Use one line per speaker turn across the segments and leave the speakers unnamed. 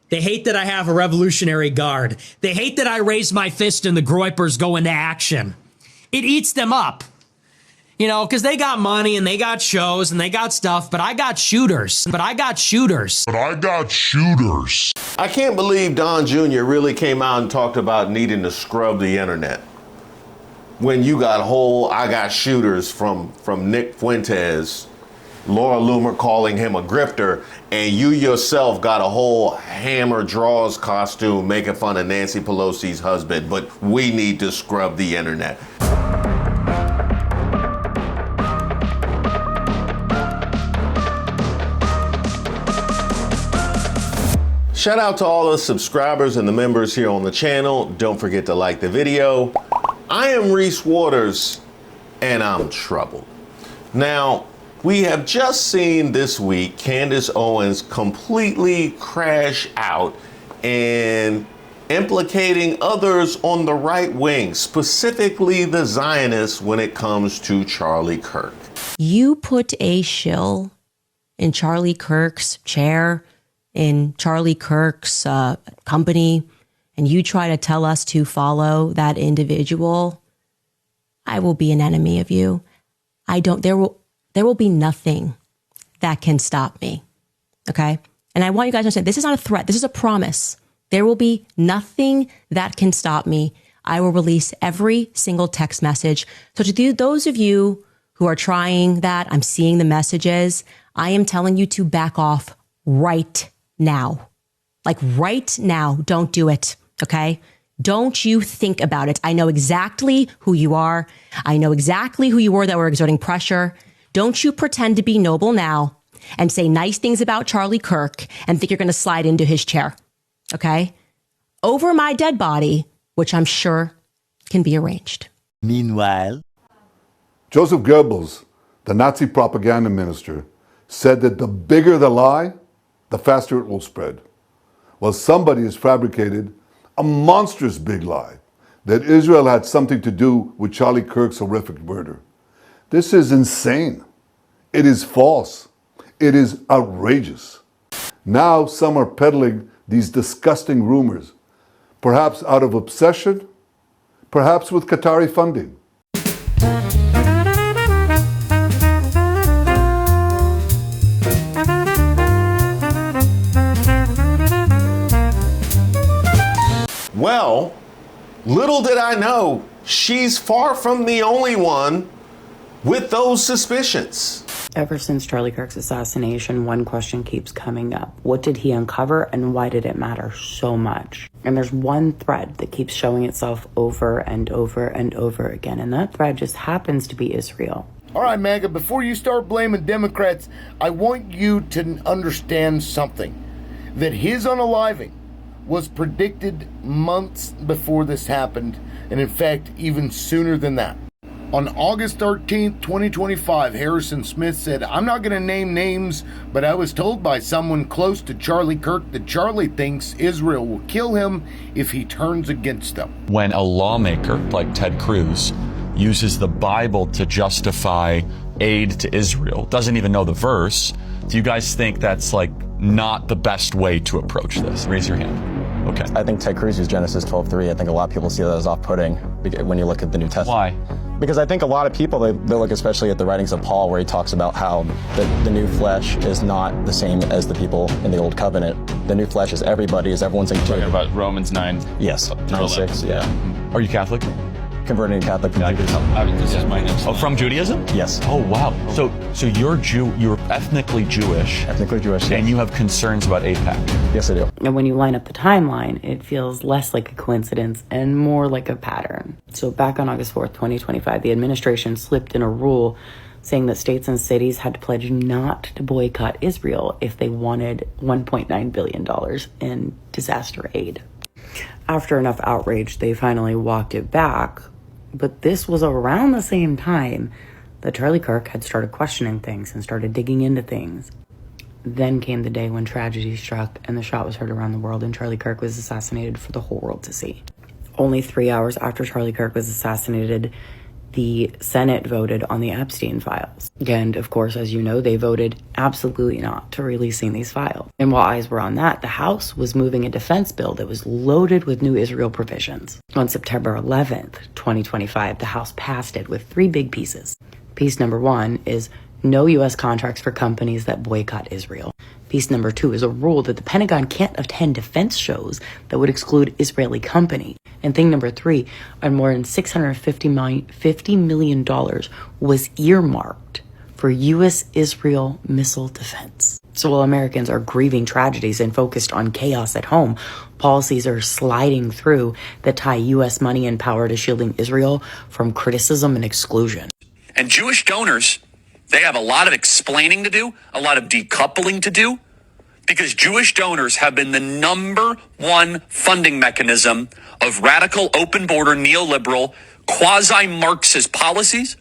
They hate that I have a Revolutionary Guard. They hate that I raise my fist and the Groypers go into action. It eats them up. You know, because they got money and they got shows and they got stuff, but I got shooters. I
can't believe Don Jr. really came out and talked about needing to scrub the internet. When you got I got shooters from Nick Fuentes, Laura Loomer calling him a grifter, and you yourself got a whole Hammer Draws costume making fun of Nancy Pelosi's husband, but we need to scrub the internet. Shout out to all the subscribers and the members here on the channel. Don't forget to like the video. I am Reese Waters, and I'm troubled. Now, we have just seen this week Candace Owens completely crash out and implicating others on the right wing, specifically the Zionists when it comes to Charlie Kirk.
You put a shill in Charlie Kirk's chair, in Charlie Kirk's company, and you try to tell us to follow that individual, I will be an enemy of you. There will be nothing that can stop me. Okay? And I want you guys to understand, this is not a threat. This is a promise. There will be nothing that can stop me. I will release every single text message. So to those of you who are trying that, I'm seeing the messages, I am telling you to back off right now. Like right now, don't do it. Okay? Don't you think about it. I know exactly who you are. I know exactly who you were that were exerting pressure. Don't you pretend to be noble now and say nice things about Charlie Kirk and think you're going to slide into his chair. Okay? Over my dead body, which I'm sure can be arranged.
Meanwhile,
Joseph Goebbels, the Nazi propaganda minister, said that the bigger the lie, the faster it will spread. Well, somebody has fabricated a monstrous big lie that Israel had something to do with Charlie Kirk's horrific murder. This is insane. It is false. It is outrageous. Now some are peddling these disgusting rumors, perhaps out of obsession, perhaps with Qatari funding.
Well, little did I know, she's far from the only one with those suspicions.
Ever since Charlie Kirk's assassination, one question keeps coming up. What did he uncover and why did it matter so much? And there's one thread that keeps showing itself over and over and over again, and that thread just happens to be Israel.
All right, MAGA, before you start blaming Democrats, I want you to understand something. That his unaliving was predicted months before this happened, and in fact, even sooner than that. On August 13th, 2025, Harrison Smith said, "I'm not going to name names, but I was told by someone close to Charlie Kirk that Charlie thinks Israel will kill him if he turns against them."
When a lawmaker like Ted Cruz uses the Bible to justify aid to Israel, doesn't even know the verse, do you guys think that's like not the best way to approach this? Raise your hand. Okay.
I think Ted Cruz used Genesis 12:3. I think a lot of people see that as off-putting when you look at the New Testament.
Why?
Because I think a lot of people, they look especially at the writings of Paul, where he talks about how the new flesh is not the same as the people in the Old Covenant. The new flesh is everybody, is everyone's included.
Talking about Romans 9.
Yes, 9:6, yeah.
Are you Catholic?
Converting to Catholic from Judaism.
This is my next. Oh, from Judaism?
Yes.
Oh, wow. So you're ethnically Jewish.
Ethnically Jewish, yes.
And you have concerns about AIPAC.
Yes, I do.
And when you line up the timeline, it feels less like a coincidence and more like a pattern. So back on August 4th, 2025, the administration slipped in a rule saying that states and cities had to pledge not to boycott Israel if they wanted $1.9 billion in disaster aid. After enough outrage, they finally walked it back. But this was around the same time that Charlie Kirk had started questioning things and started digging into things. Then came the day when tragedy struck and the shot was heard around the world and Charlie Kirk was assassinated for the whole world to see. Only 3 hours after Charlie Kirk was assassinated, the Senate voted on the Epstein files. And of course, as you know, they voted absolutely not to releasing these files. And while eyes were on that, the House was moving a defense bill that was loaded with new Israel provisions. On September 11th, 2025, the House passed it with 3 big pieces. Piece number 1 is no U.S. contracts for companies that boycott Israel. Piece number 2 is a rule that the Pentagon can't attend defense shows that would exclude Israeli company. And thing number 3, on more than $650 million was earmarked for U.S.-Israel missile defense. So while Americans are grieving tragedies and focused on chaos at home, policies are sliding through that tie U.S. money and power to shielding Israel from criticism and exclusion.
And Jewish donors, they have a lot of explaining to do, a lot of decoupling to do, because Jewish donors have been the number 1 funding mechanism of radical, open border, neoliberal, quasi-Marxist policies,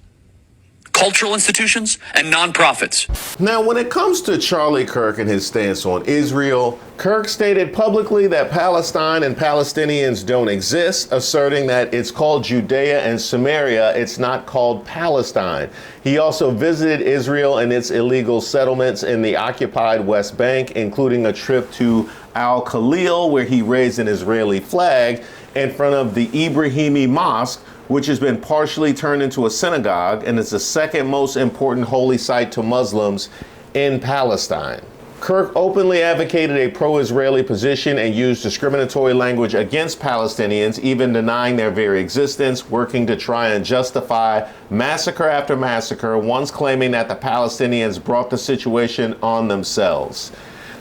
cultural institutions, and nonprofits.
Now, when it comes to Charlie Kirk and his stance on Israel, Kirk stated publicly that Palestine and Palestinians don't exist, asserting that it's called Judea and Samaria, it's not called Palestine. He also visited Israel and its illegal settlements in the occupied West Bank, including a trip to Al-Khalil, where he raised an Israeli flag in front of the Ibrahimi Mosque, which has been partially turned into a synagogue and is the second most important holy site to Muslims in Palestine. Kirk openly advocated a pro-Israeli position and used discriminatory language against Palestinians, even denying their very existence, working to try and justify massacre after massacre, once claiming that the Palestinians brought the situation on themselves.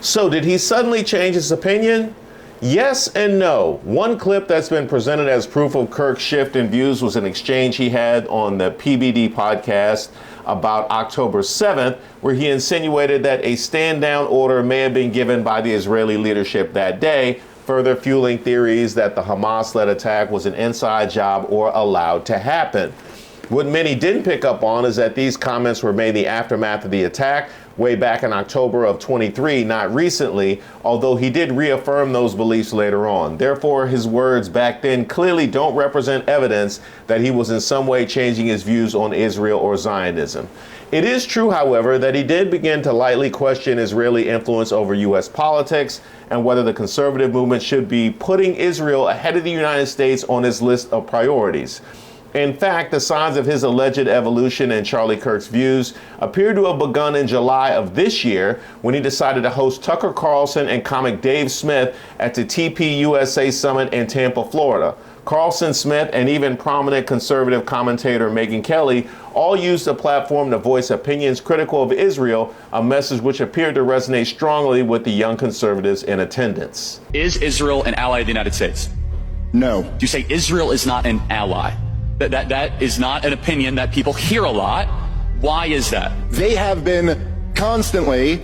So did he suddenly change his opinion? Yes and no. One clip that's been presented as proof of Kirk's shift in views was an exchange he had on the PBD podcast about October 7th, where he insinuated that a stand-down order may have been given by the Israeli leadership that day, further fueling theories that the Hamas-led attack was an inside job or allowed to happen. What many didn't pick up on is that these comments were made in the aftermath of the attack, way back in October of 23, not recently, although he did reaffirm those beliefs later on. Therefore, his words back then clearly don't represent evidence that he was in some way changing his views on Israel or Zionism. It is true, however, that he did begin to lightly question Israeli influence over U.S. politics and whether the conservative movement should be putting Israel ahead of the United States on his list of priorities. In fact, the signs of his alleged evolution in Charlie Kirk's views appear to have begun in July of this year when he decided to host Tucker Carlson and comic Dave Smith at the TPUSA Summit in Tampa, Florida. Carlson, Smith, and even prominent conservative commentator Megyn Kelly all used the platform to voice opinions critical of Israel, a message which appeared to resonate strongly with the young conservatives in attendance.
Is Israel an ally of the United States?
No.
Do you say Israel is not an ally? That is not an opinion that people hear a lot. Why is that?
They have been constantly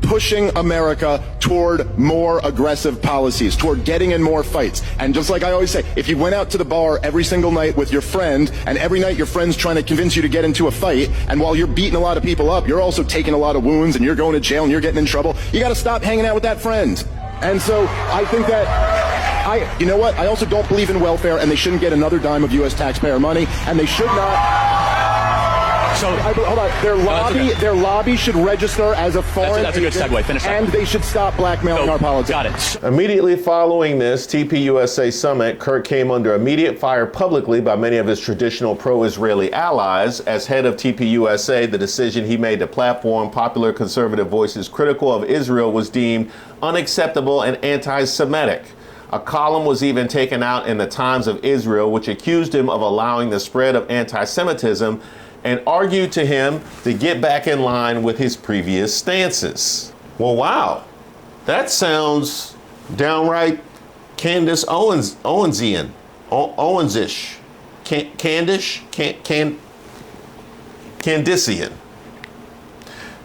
pushing America toward more aggressive policies, toward getting in more fights. And just like I always say, if you went out to the bar every single night with your friend, and every night your friend's trying to convince you to get into a fight, and while you're beating a lot of people up, you're also taking a lot of wounds, and you're going to jail, and you're getting in trouble, you got to stop hanging out with that friend. And so I think that you know what? I also don't believe in welfare, and they shouldn't get another dime of U.S. taxpayer money, and they should not. So hold on. Their lobby should register as a foreign.
That's a good segue. Finish that.
And they should stop blackmailing our politics.
Got it.
Immediately following this TPUSA summit, Kirk came under immediate fire publicly by many of his traditional pro-Israeli allies. As head of TPUSA, the decision he made to platform popular conservative voices critical of Israel was deemed unacceptable and anti-Semitic. A column was even taken out in the Times of Israel, which accused him of allowing the spread of anti-Semitism and argued to him to get back in line with his previous stances. Well, wow, that sounds downright Candace Owensian, Owensish, Candician.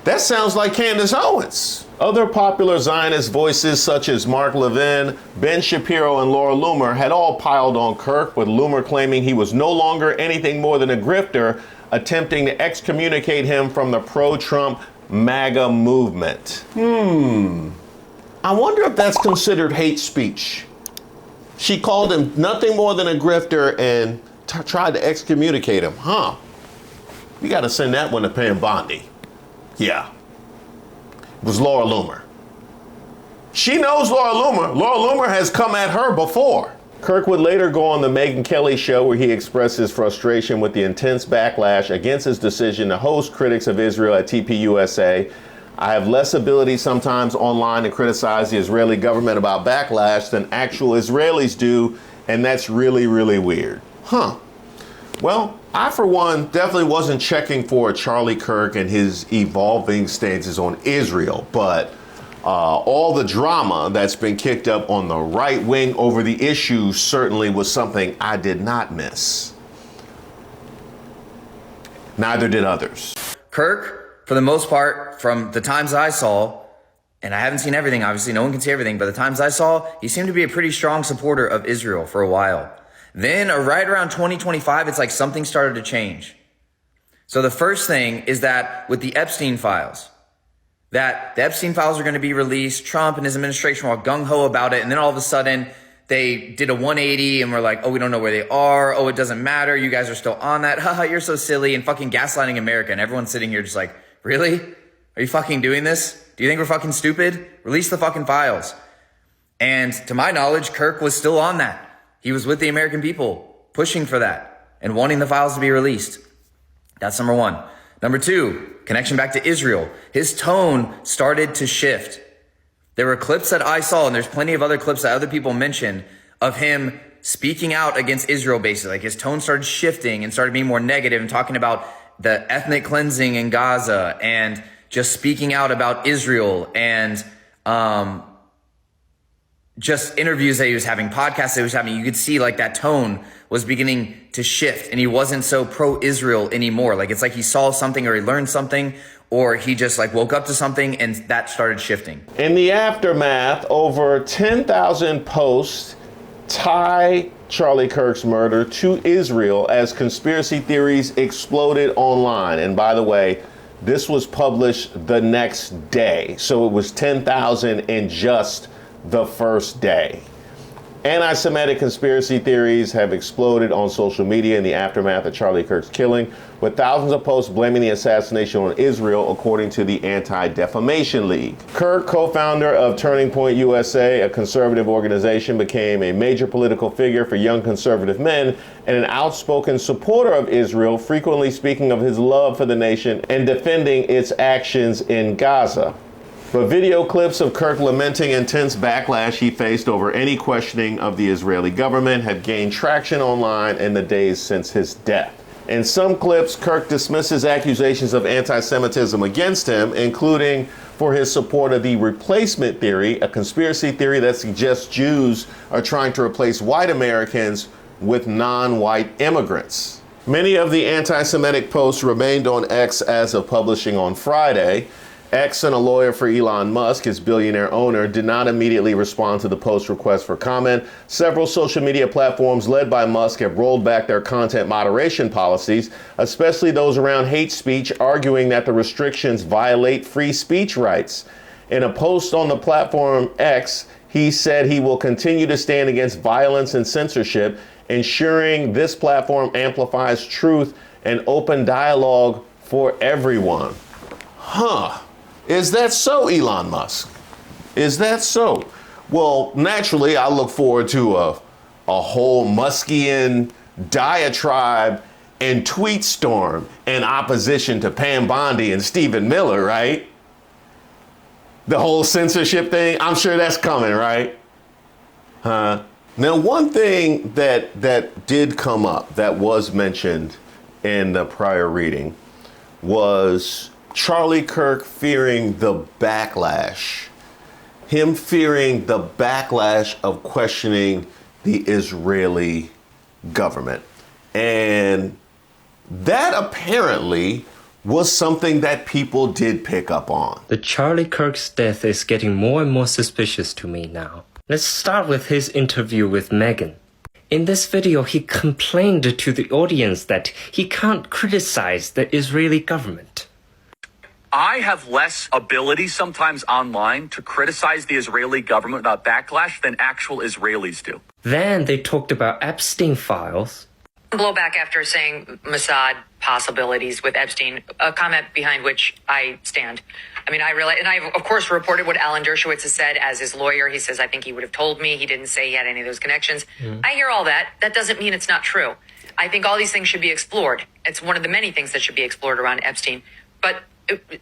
That sounds like Candace Owens. Other popular Zionist voices such as Mark Levin, Ben Shapiro, and Laura Loomer had all piled on Kirk, with Loomer claiming he was no longer anything more than a grifter, attempting to excommunicate him from the pro-Trump MAGA movement. I wonder if that's considered hate speech. She called him nothing more than a grifter and tried to excommunicate him. Huh. We got to send that one to Pam Bondi. Yeah. It was Laura Loomer. She knows Laura Loomer. Laura Loomer has come at her before. Kirk would later go on the Megyn Kelly show where he expressed his frustration with the intense backlash against his decision to host critics of Israel at TPUSA. I have less ability sometimes online to criticize the Israeli government about backlash than actual Israelis do, and that's really, really weird. Huh. Well, I, for one, definitely wasn't checking for Charlie Kirk and his evolving stances on Israel, but all the drama that's been kicked up on the right wing over the issue certainly was something I did not miss. Neither did others.
Kirk, for the most part, from the times I saw, and I haven't seen everything, obviously no one can see everything, but the times I saw, he seemed to be a pretty strong supporter of Israel for a while. Then right around 2025, it's like something started to change. So the first thing is that with the Epstein files, that the Epstein files are going to be released. Trump and his administration were all gung-ho about it. And then all of a sudden they did a 180 and we're like, oh, we don't know where they are. Oh, it doesn't matter. You guys are still on that. Haha, you're so silly, and fucking gaslighting America. And everyone's sitting here just like, really? Are you fucking doing this? Do you think we're fucking stupid? Release the fucking files. And to my knowledge, Kirk was still on that. He was with the American people pushing for that and wanting the files to be released. That's number one. Number two, connection back to Israel. His tone started to shift. There were clips that I saw, and there's plenty of other clips that other people mentioned of him speaking out against Israel, basically. Like his tone started shifting and started being more negative and talking about the ethnic cleansing in Gaza and just speaking out about Israel and just interviews that he was having, podcasts that he was having. You could see like that tone was beginning to shift, and he wasn't so pro-Israel anymore. Like it's like he saw something or he learned something, or he just like woke up to something and that started shifting.
In the aftermath, over 10,000 posts tie Charlie Kirk's murder to Israel as conspiracy theories exploded online. And by the way, this was published the next day. So it was 10,000 in just the first day. Anti-Semitic conspiracy theories have exploded on social media in the aftermath of Charlie Kirk's killing, with thousands of posts blaming the assassination on Israel, according to the Anti-Defamation League. Kirk, co-founder of Turning Point USA, a conservative organization, became a major political figure for young conservative men and an outspoken supporter of Israel, frequently speaking of his love for the nation and defending its actions in Gaza. But video clips of Kirk lamenting intense backlash he faced over any questioning of the Israeli government have gained traction online in the days since his death. In some clips, Kirk dismisses accusations of anti-Semitism against him, including for his support of the replacement theory, a conspiracy theory that suggests Jews are trying to replace white Americans with non-white immigrants. Many of the anti-Semitic posts remained on X as of publishing on Friday. X and a lawyer for Elon Musk, his billionaire owner, did not immediately respond to the post request for comment. Several social media platforms led by Musk have rolled back their content moderation policies, especially those around hate speech, arguing that the restrictions violate free speech rights. In a post on the platform X, he said he will continue to stand against violence and censorship, ensuring this platform amplifies truth and open dialogue for everyone. Huh. Is that so, Elon Musk? Is that so? Well, naturally, I look forward to a whole Muskian diatribe and tweet storm in opposition to Pam Bondi and Stephen Miller, right? The whole censorship thing, I'm sure that's coming, right? Huh? Now, one thing that did come up that was mentioned in the prior reading was Charlie Kirk fearing the backlash, him fearing the backlash of questioning the Israeli government. And that apparently was something that people did pick up on.
The Charlie Kirk's death is getting more and more suspicious to me now. Let's start with his interview with Megyn. In this video, he complained to the audience that he can't criticize the Israeli government.
I have less ability sometimes online to criticize the Israeli government without backlash than actual Israelis do.
Then they talked about Epstein files.
Blowback after saying Mossad possibilities with Epstein, a comment behind which I stand. I mean, I realize, and I've of course reported what Alan Dershowitz has said as his lawyer. He says, I think he would have told me. He didn't say he had any of those connections. I hear all that. That doesn't mean it's not true. I think all these things should be explored. It's one of the many things that should be explored around Epstein. But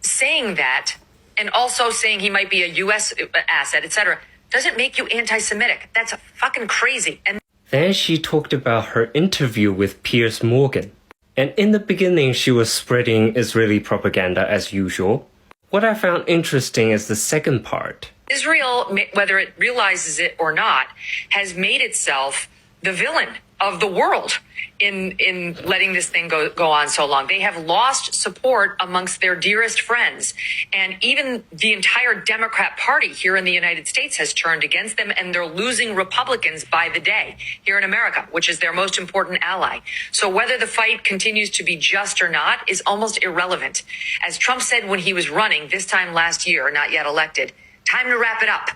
saying that, and also saying he might be a U.S. asset, etc., doesn't make you anti-Semitic. That's fucking crazy. And
then she talked about her interview with Piers Morgan. And in the beginning, she was spreading Israeli propaganda as usual. What I found interesting is the second part.
Israel, whether it realizes it or not, has made itself the villain of the world in letting this thing go on so long. They have lost support amongst their dearest friends. And even the entire Democrat Party here in the United States has turned against them, and they're losing Republicans by the day here in America, which is their most important ally. So whether the fight continues to be just or not is almost irrelevant. As Trump said when he was running this time last year, not yet elected, time to wrap it up.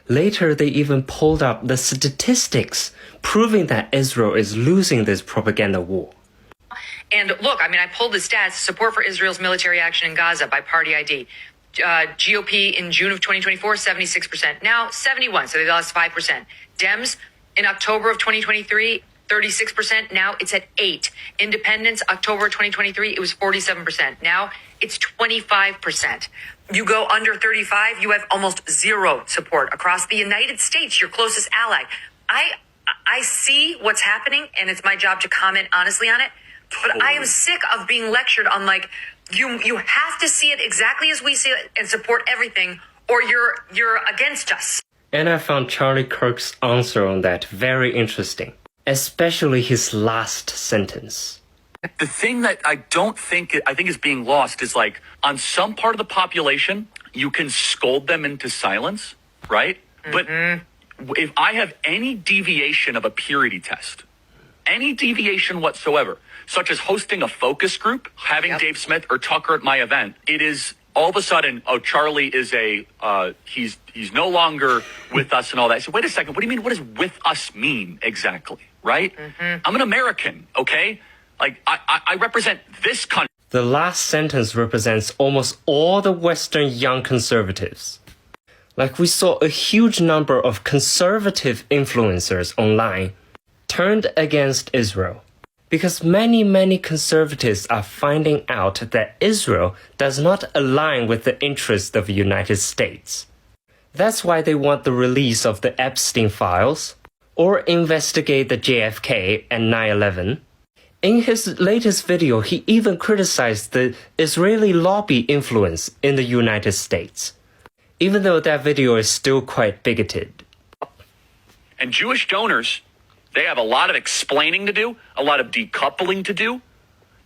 Later, they even pulled up the statistics proving that Israel is losing this propaganda war.
And look, I mean, I pulled the stats. Support for Israel's military action in Gaza by party ID. GOP in June of 2024, 76%. Now 71%, so they lost 5%. Dems in October of 2023, 36%. Now it's at 8%. Independents, October 2023, it was 47%. Now it's 25%. You go under 35, you have almost zero support across the United States, your closest ally. I see what's happening, and it's my job to comment honestly on it. But I am sick of being lectured on, like, you have to see it exactly as we see it and support everything, or you're against us.
And I found Charlie Kirk's answer on that very interesting, especially his last sentence.
The thing that I think is being lost is, like, on some part of the population, you can scold them into silence, right? But if I have any deviation of a purity test, any deviation whatsoever, such as hosting a focus group, having Dave Smith or Tucker at my event, it is all of a sudden, oh, Charlie is he's no longer with us and all that. So wait a second, what do you mean? What does with us mean exactly, right? I'm an American, okay? Like, I represent this country.
The last sentence represents almost all the Western young conservatives. Like, we saw a huge number of conservative influencers online turned against Israel. Because many conservatives are finding out that Israel does not align with the interests of the United States. That's why they want the release of the Epstein files, or investigate the JFK and 9/11. In his latest video, he even criticized the Israeli lobby influence in the United States, even though that video is still quite bigoted.
And Jewish donors, they have a lot of explaining to do, a lot of decoupling to do,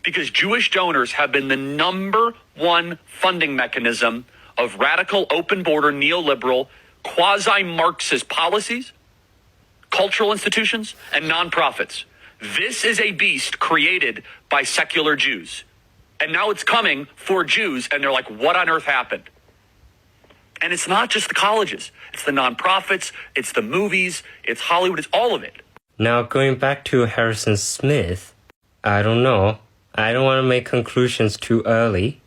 because Jewish donors have been the number one funding mechanism of radical, open border, neoliberal, quasi-Marxist policies, cultural institutions, and nonprofits. This is a beast created by secular Jews. And now it's coming for Jews, and they're like, what on earth happened? And it's not just the colleges. It's the nonprofits, it's the movies, it's Hollywood, it's all of it.
Now, going back to Harrison Smith, I don't know. I don't want to make conclusions too early,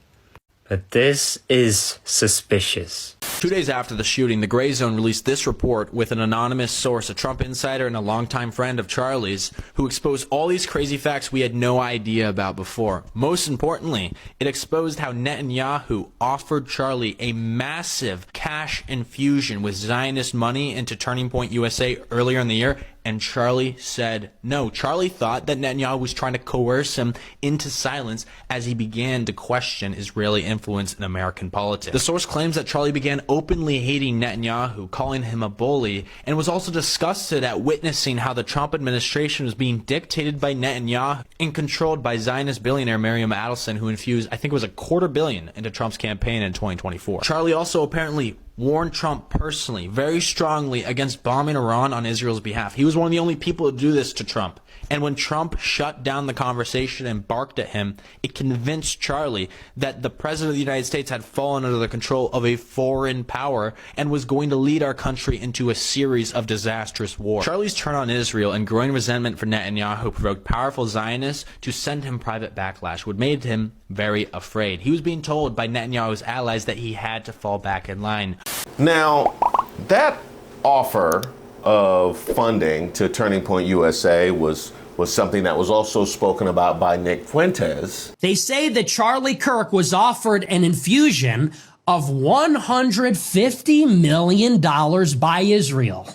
but this is suspicious.
2 days after the shooting, the Gray Zone released this report with an anonymous source, a Trump insider and a longtime friend of Charlie's, who exposed all these crazy facts we had no idea about before. Most importantly, it exposed how Netanyahu offered Charlie a massive cash infusion with Zionist money into Turning Point USA earlier in the year, and Charlie said no. Charlie thought that Netanyahu was trying to coerce him into silence as he began to question Israeli influence in American politics. The source claims that Charlie began openly hating Netanyahu, calling him a bully, and was also disgusted at witnessing how the Trump administration was being dictated by Netanyahu and controlled by Zionist billionaire Miriam Adelson, who infused, I think it was $250 million into Trump's campaign in 2024. Charlie also apparently warned Trump personally, very strongly, against bombing Iran on Israel's behalf. He was one of the only people to do this to Trump. And when Trump shut down the conversation and barked at him, it convinced Charlie that the president of the United States had fallen under the control of a foreign power and was going to lead our country into a series of disastrous wars. Charlie's turn on Israel and growing resentment for Netanyahu provoked powerful Zionists to send him private backlash, which made him very afraid. He was being told by Netanyahu's allies that he had to fall back in line.
Now, that offer of funding to Turning Point USA was something that was also spoken about by Nick Fuentes.
They say that Charlie Kirk was offered an infusion of $150 million by Israel.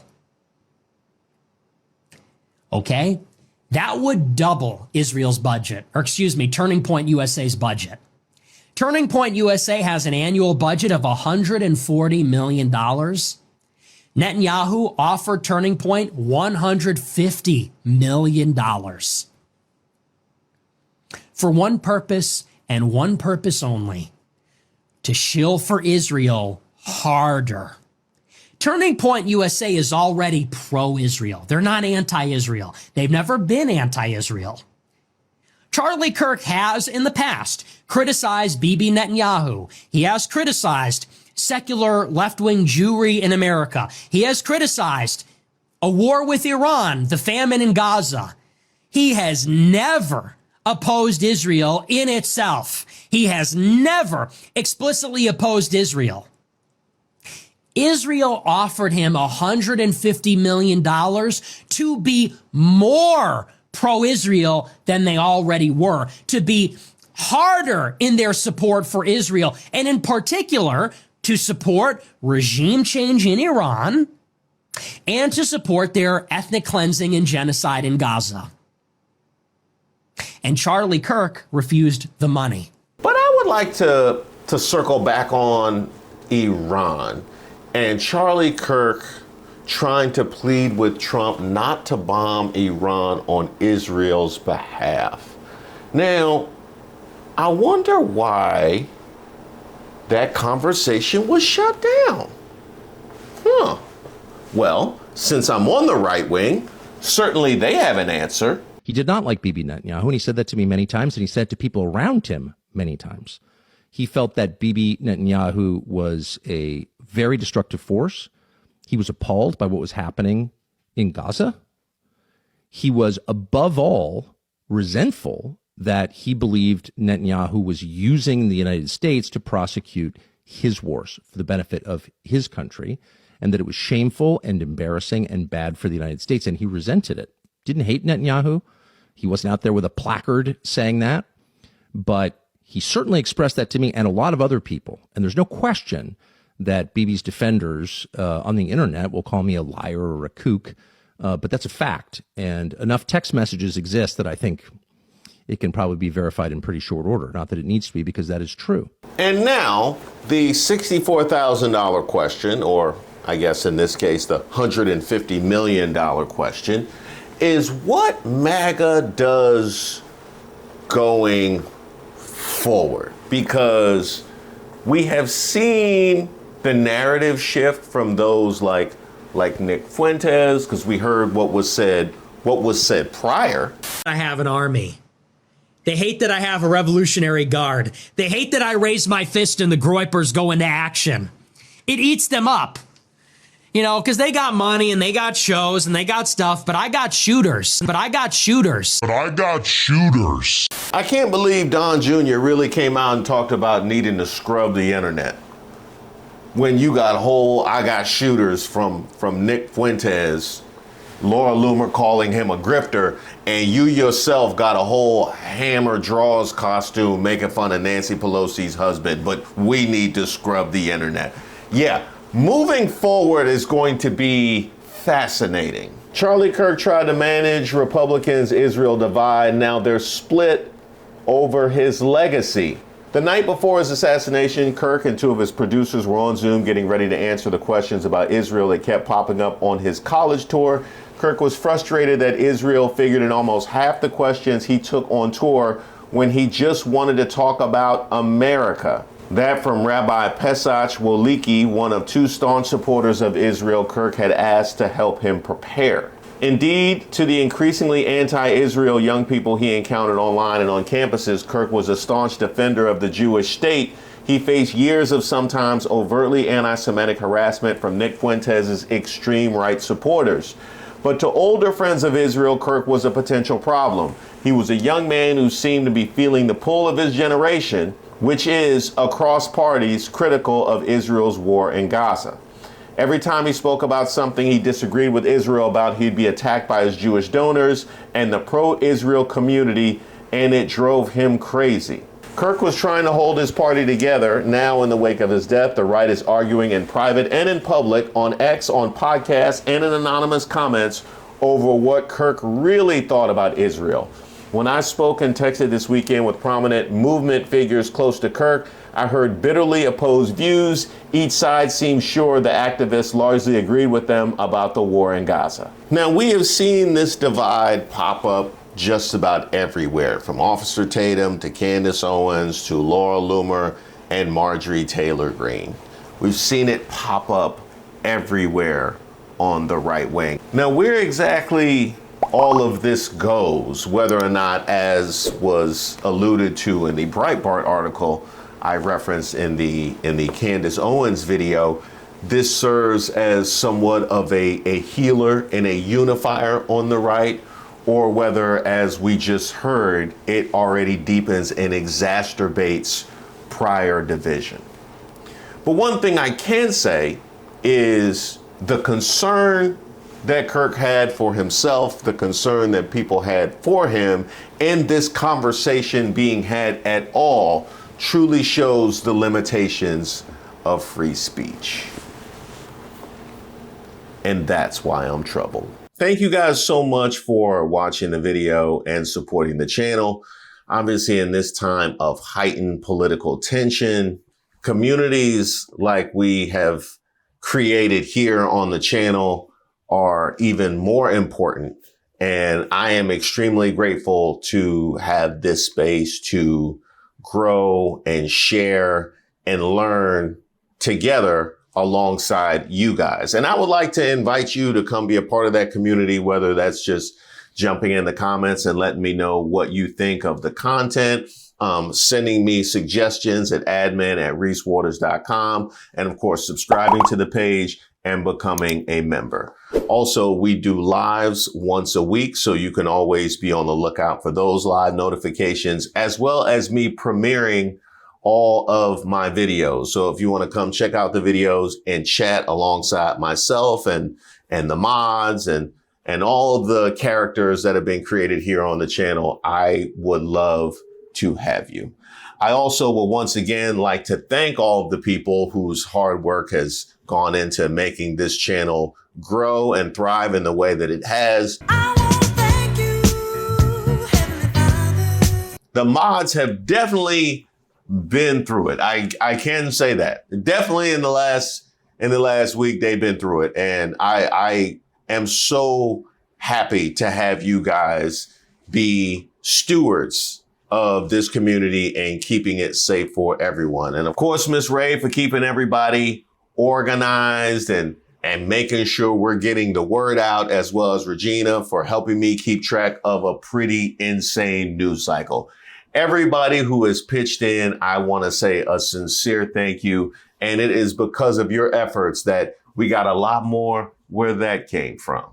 Okay? That would double Israel's budget, or excuse me, Turning Point USA's budget. Turning Point USA has an annual budget of $140 million. Netanyahu offered Turning Point $150 million for one purpose and one purpose only, to shill for Israel harder. Turning Point USA is already pro-Israel. They're not anti-Israel. They've never been anti-Israel. Charlie Kirk has, in the past, criticized Bibi Netanyahu. He has criticized secular left-wing Jewry in America. He has criticized a war with Iran, the famine in Gaza. He has never opposed Israel in itself. He has never explicitly opposed Israel. Israel offered him $150 million to be more pro-Israel than they already were, to be harder in their support for Israel, and in particular, to support regime change in Iran and to support their ethnic cleansing and genocide in Gaza. And Charlie Kirk refused the money.
But I would like to circle back on Iran and Charlie Kirk trying to plead with Trump not to bomb Iran on Israel's behalf. Now, I wonder why that conversation was shut down. Well, since I'm on the right wing, certainly they have an answer.
He did not like Bibi Netanyahu, and he said that to me many times, and he said it to people around him many times. He felt that Bibi Netanyahu was a very destructive force. He was appalled by what was happening in Gaza. He was, above all, resentful that he believed Netanyahu was using the United States to prosecute his wars for the benefit of his country, and that it was shameful and embarrassing and bad for the United States, and he resented it. Didn't hate Netanyahu. He wasn't out there with a placard saying that, but he certainly expressed that to me and a lot of other people. And there's no question that Bibi's defenders on the internet will call me a liar or a kook, but that's a fact. And enough text messages exist that I think it can probably be verified in pretty short order. Not that it needs to be, because that is true.
And now the $64,000 question, or I guess in this case, the $150 million question, is what MAGA does going forward. Because we have seen the narrative shift from those like Nick Fuentes, because we heard what was said prior.
I have an army. They hate that I have a Revolutionary Guard. They hate that I raise my fist and the Groypers go into action. It eats them up. You know, because they got money and they got shows and they got stuff, but I got shooters. I
can't believe Don Jr. really came out and talked about needing to scrub the internet. When you got I got shooters from Nick Fuentes, Laura Loomer calling him a grifter, and you yourself got a whole Hammer Draws costume making fun of Nancy Pelosi's husband, but we need to scrub the internet. Yeah. Moving forward is going to be fascinating. Charlie Kirk tried to manage Republicans-Israel divide. Now they're split over his legacy. The night before his assassination, Kirk and two of his producers were on Zoom getting ready to answer the questions about Israel that kept popping up on his college tour. Kirk was frustrated that Israel figured in almost half the questions he took on tour when he just wanted to talk about America. That from Rabbi Pesach Woliki, one of two staunch supporters of Israel, Kirk had asked to help him prepare. Indeed, to the increasingly anti-Israel young people he encountered online and on campuses, Kirk was a staunch defender of the Jewish state. He faced years of sometimes overtly anti-Semitic harassment from Nick Fuentes' extreme right supporters. But to older friends of Israel, Kirk was a potential problem. He was a young man who seemed to be feeling the pull of his generation, which is, across parties, critical of Israel's war in Gaza. Every time he spoke about something he disagreed with Israel about, he'd be attacked by his Jewish donors and the pro-Israel community, and it drove him crazy. Kirk was trying to hold his party together. Now, in the wake of his death, the right is arguing in private and in public, on X, on podcasts, and in anonymous comments over what Kirk really thought about Israel. When I spoke and texted this weekend with prominent movement figures close to Kirk, I heard bitterly opposed views. Each side seemed sure the activists largely agreed with them about the war in Gaza. Now, we have seen this divide pop up just about everywhere, from Officer Tatum to Candace Owens to Laura Loomer and Marjorie Taylor Greene. We've seen it pop up everywhere on the right wing. Now, where exactly all of this goes, whether or not, as was alluded to in the Breitbart article I referenced in the Candace Owens video, this serves as somewhat of a healer and a unifier on the right, or whether, as we just heard, it already deepens and exacerbates prior division. But one thing I can say is the concern that Kirk had for himself, the concern that people had for him, and this conversation being had at all truly shows the limitations of free speech. And that's why I'm troubled. Thank you guys so much for watching the video and supporting the channel. Obviously, in this time of heightened political tension, communities like we have created here on the channel are even more important. And I am extremely grateful to have this space to grow and share and learn together alongside you guys. And I would like to invite you to come be a part of that community, whether that's just jumping in the comments and letting me know what you think of the content, sending me suggestions at admin@reesewaters.com, and of course, subscribing to the page and becoming a member. Also, we do lives once a week, so you can always be on the lookout for those live notifications, as well as me premiering all of my videos. So if you want to come check out the videos and chat alongside myself and the mods and all of the characters that have been created here on the channel, I would love to have you. I also will once again like to thank all of the people whose hard work has gone into making this channel grow and thrive in the way that it has. The mods have definitely been through it. I can say that. Definitely in the last week, they've been through it. And I am so happy to have you guys be stewards of this community and keeping it safe for everyone. And of course, Miss Ray for keeping everybody organized and making sure we're getting the word out, as well as Regina for helping me keep track of a pretty insane news cycle. Everybody who has pitched in, I want to say a sincere thank you. And it is because of your efforts that we got a lot more where that came from.